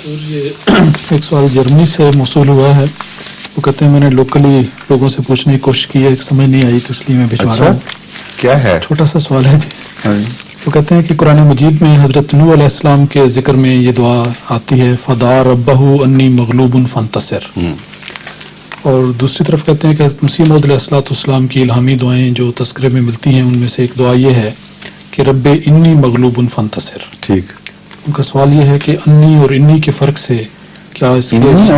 یہ ایک سوال جرمنی سے موصول ہوا ہے. وہ کہتے ہیں میں نے لوکلی لوگوں سے پوچھنے کی کوشش کی ہے, سمجھ نہیں آئی تو اس لیے میں بھجوا رہا ہوں. کیا ہے؟ چھوٹا سا سوال ہے جی. وہ کہتے ہیں کہ قرآن مجید میں حضرت نوح علیہ السلام کے ذکر میں یہ دعا آتی ہے فدعا ربہ انی مغلوب فانتصر, اور دوسری طرف کہتے ہیں کہ مسیح موعود علیہ السلام کی الہامی دعائیں جو تذکرے میں ملتی ہیں ان میں سے ایک دعا یہ ہے کہ رب انی مغلوب فانتصر. ٹھیک. ان کا سوال یہ ہے کہ انی اور انی کے فرق سے کیا اس کے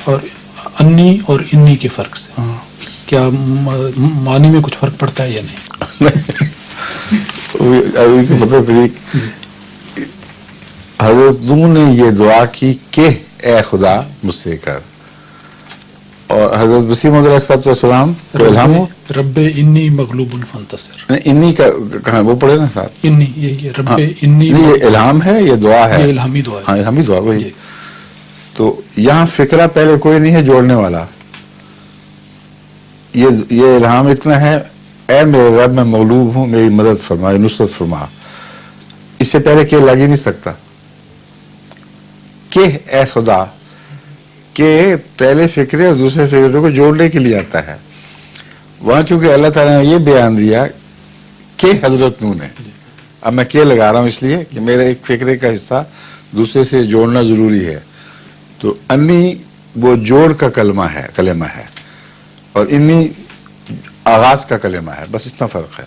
اور انی اور انی کے فرق سے کیا معنی میں کچھ فرق پڑتا ہے یا نہیں؟ ابھی مطلب حضرت نوح نے یہ دعا کی کہ اے خدا مجھ سے کر, اور حضرت مسیح موعود علیہ السلام کو الہام ہو رب انی مغلوب فانتصر. انی کا کہاں وہ پڑھے نا ساتھ, انی یہ رب انی یہ الہام ہے, یہ دعا ہے, یہ الہامی دعا ہے. ہاں الہامی دعا وہی. تو یہاں فکرہ پہلے کوئی نہیں ہے جوڑنے والا, یہ الہام اتنا ہے اے میرے رب میں مغلوب ہوں میری مدد فرما, نصرت فرما. اس سے پہلے کہ لگ ہی نہیں سکتا کہ اے خدا, کہ پہلے فکرے اور دوسرے فکرے کو جوڑنے کے لیے آتا ہے. وہاں چونکہ اللہ تعالیٰ نے یہ بیان دیا کہ حضرت نوح نے, اب میں کہ لگا رہا ہوں اس لیے کہ میرے ایک فکرے کا حصہ دوسرے سے جوڑنا ضروری ہے. تو انی وہ جوڑ کا کلمہ ہے اور انی آغاز کا کلمہ ہے, بس اتنا فرق ہے.